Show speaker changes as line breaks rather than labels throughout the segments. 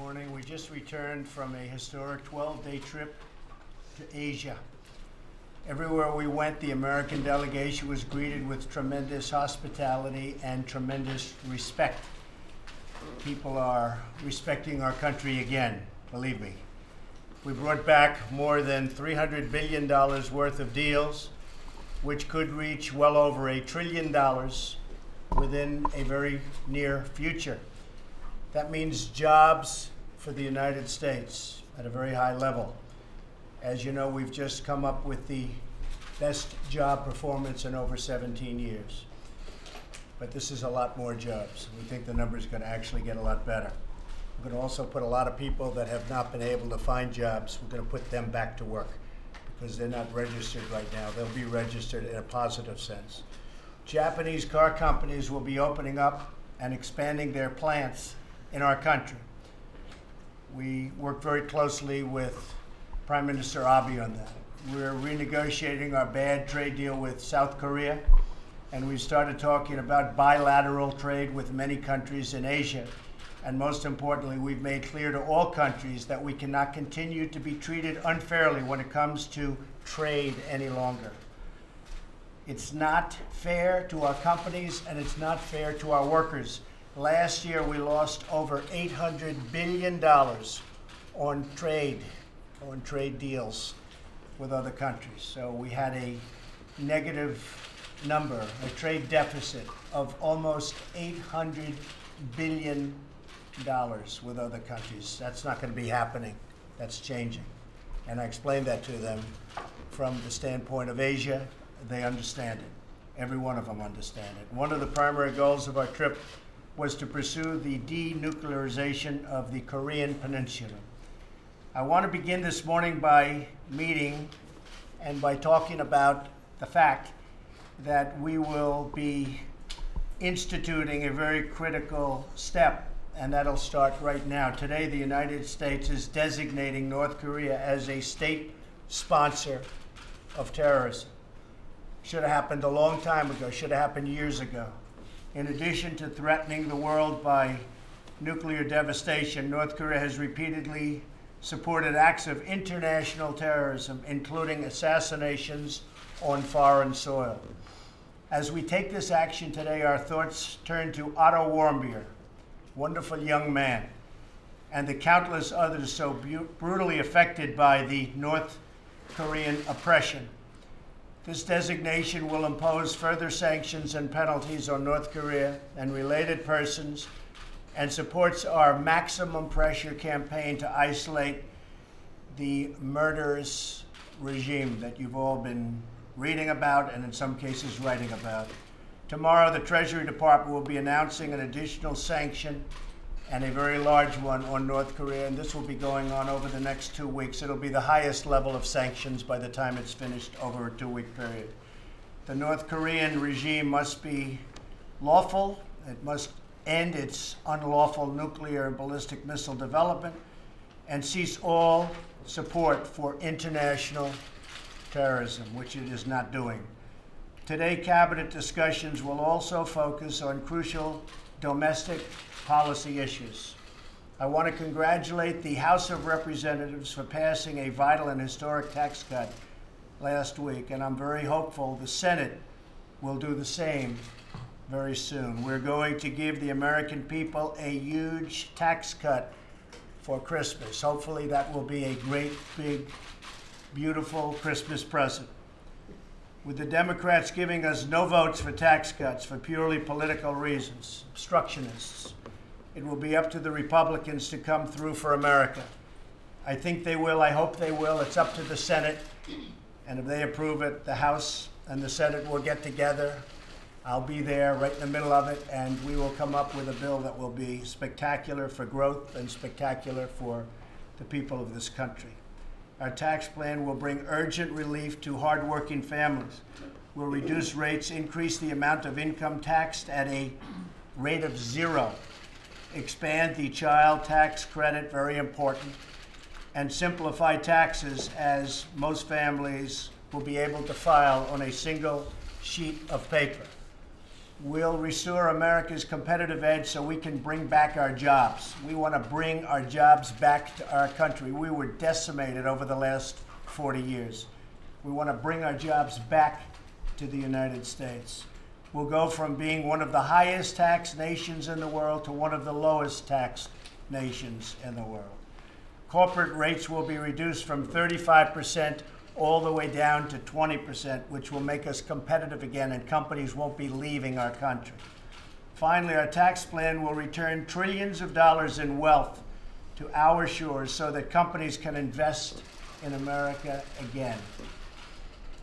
morning. We just returned from a historic 12-day trip to Asia. Everywhere we went, the American delegation was greeted with tremendous hospitality and tremendous respect. People are respecting our country again, believe me. We brought back more than $300 billion worth of deals, which could reach well over $1 trillion within a very near future. That means jobs for the United States at a very high level. As you know, we've just come up with the best job performance in over 17 years. But this is a lot more jobs. We think the number is going to actually get a lot better. We're going to also put a lot of people that have not been able to find jobs, we're going to put them back to work because they're not registered right now. They'll be registered in a positive sense. Japanese car companies will be opening up and expanding their plants in our country. We work very closely with Prime Minister Abe on that. We're renegotiating our bad trade deal with South Korea, and we've started talking about bilateral trade with many countries in Asia. And most importantly, we've made clear to all countries that we cannot continue to be treated unfairly when it comes to trade any longer. It's not fair to our companies, and it's not fair to our workers. Last year, we lost over $800 billion on trade deals with other countries. So we had a negative number, a trade deficit of almost $800 billion with other countries. That's not going to be happening. That's changing. And I explained that to them from the standpoint of Asia. They understand it. Every one of them understand it. One of the primary goals of our trip was to pursue the denuclearization of the Korean Peninsula. I want to begin this morning by meeting and by talking about the fact that we will be instituting a very critical step, and that'll start right now. Today, the United States is designating North Korea as a state sponsor of terrorism. Should have happened a long time ago, should have happened years ago. In addition to threatening the world by nuclear devastation, North Korea has repeatedly supported acts of international terrorism, including assassinations on foreign soil. As we take this action today, our thoughts turn to Otto Warmbier, wonderful young man, and the countless others so brutally affected by the North Korean oppression. This designation will impose further sanctions and penalties on North Korea and related persons and supports our maximum pressure campaign to isolate the murderous regime that you've all been reading about and in some cases writing about. Tomorrow, the Treasury Department will be announcing an additional sanction and a very large one on North Korea, and this will be going on over the next 2 weeks. It'll be the highest level of sanctions by the time it's finished over a 2-week period. The North Korean regime must be lawful. It must end its unlawful nuclear and ballistic missile development and cease all support for international terrorism, which it is not doing. Today, cabinet discussions will also focus on crucial domestic policy issues. I want to congratulate the House of Representatives for passing a vital and historic tax cut last week, and I'm very hopeful the Senate will do the same very soon. We're going to give the American people a huge tax cut for Christmas. Hopefully that will be a great, big, beautiful Christmas present. With the Democrats giving us no votes for tax cuts for purely political reasons, obstructionists, it will be up to the Republicans to come through for America. I think they will. I hope they will. It's up to the Senate. And if they approve it, the House and the Senate will get together. I'll be there right in the middle of it, and we will come up with a bill that will be spectacular for growth and spectacular for the people of this country. Our tax plan will bring urgent relief to hardworking families. We'll reduce rates, increase the amount of income taxed at a rate of 0, expand the child tax credit, very important, and simplify taxes as most families will be able to file on a single sheet of paper. We'll restore America's competitive edge so we can bring back our jobs. We want to bring our jobs back to our country. We were decimated over the last 40 years. We want to bring our jobs back to the United States. We'll go from being one of the highest taxed nations in the world to one of the lowest taxed nations in the world. Corporate rates will be reduced from 35% all the way down to 20%, which will make us competitive again, and companies won't be leaving our country. Finally, our tax plan will return trillions of dollars in wealth to our shores so that companies can invest in America again.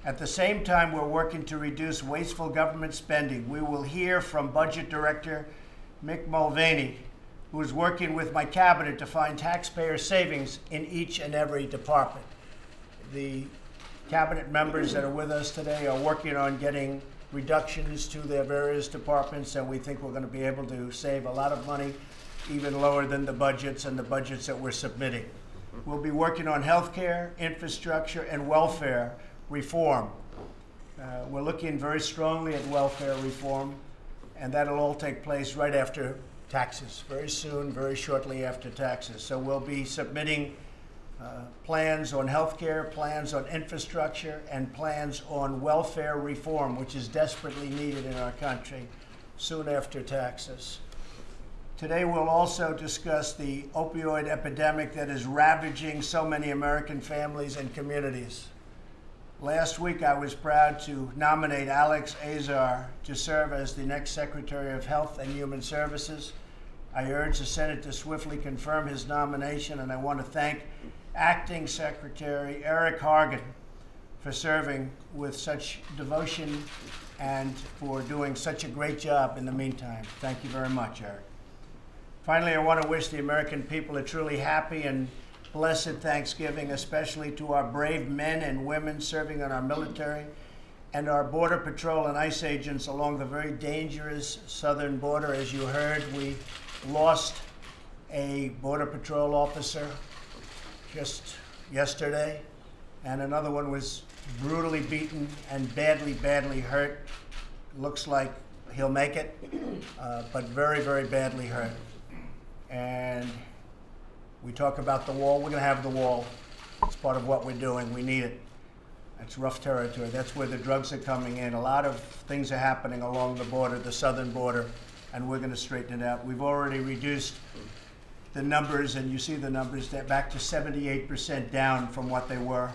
At the same time, we're working to reduce wasteful government spending. We will hear from Budget Director Mick Mulvaney, who is working with my cabinet to find taxpayer savings in each and every department. The cabinet members that are with us today are working on getting reductions to their various departments, and we think we're going to be able to save a lot of money, even lower than the budgets and the budgets that we're submitting. We'll be working on health care, infrastructure, and welfare reform. We're looking very strongly at welfare reform, and that'll all take place right after taxes, very soon, very shortly after taxes. So we'll be submitting plans on healthcare, plans on infrastructure, and plans on welfare reform, which is desperately needed in our country, soon after taxes. Today we'll also discuss the opioid epidemic that is ravaging so many American families and communities. Last week I was proud to nominate Alex Azar to serve as the next Secretary of Health and Human Services. I urge the Senate to swiftly confirm his nomination, and I want to thank Acting Secretary Eric Hargan for serving with such devotion and for doing such a great job in the meantime. Thank you very much, Eric. Finally, I want to wish the American people a truly happy and blessed Thanksgiving, especially to our brave men and women serving on our military and our Border Patrol and ICE agents along the very dangerous southern border. As you heard, we lost a Border Patrol officer just yesterday, and another one was brutally beaten and badly, badly hurt. Looks like he'll make it, but very, very badly hurt. And we talk about the wall. We're going to have the wall. It's part of what we're doing. We need it. It's rough territory. That's where the drugs are coming in. A lot of things are happening along the border, the southern border, and we're going to straighten it out. We've already reduced the numbers, and you see the numbers, that back to 78% down from what they were.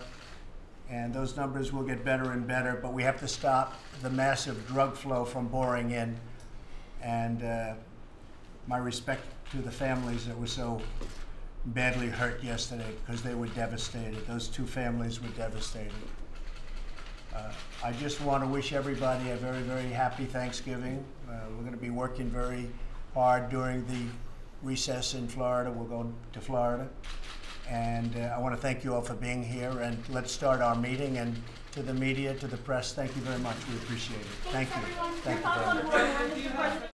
And those numbers will get better and better, but we have to stop the massive drug flow from pouring in. And my respect to the families that were so badly hurt yesterday, because they were devastated. Those two families were devastated. I just want to wish everybody a very, very happy Thanksgiving. We're going to be working very hard during the recess in Florida. We'll go to Florida. And I want to thank you all for being here. And let's start our meeting. And to the media, to the press, thank you very much. We appreciate it. Thank you. Thank you very much.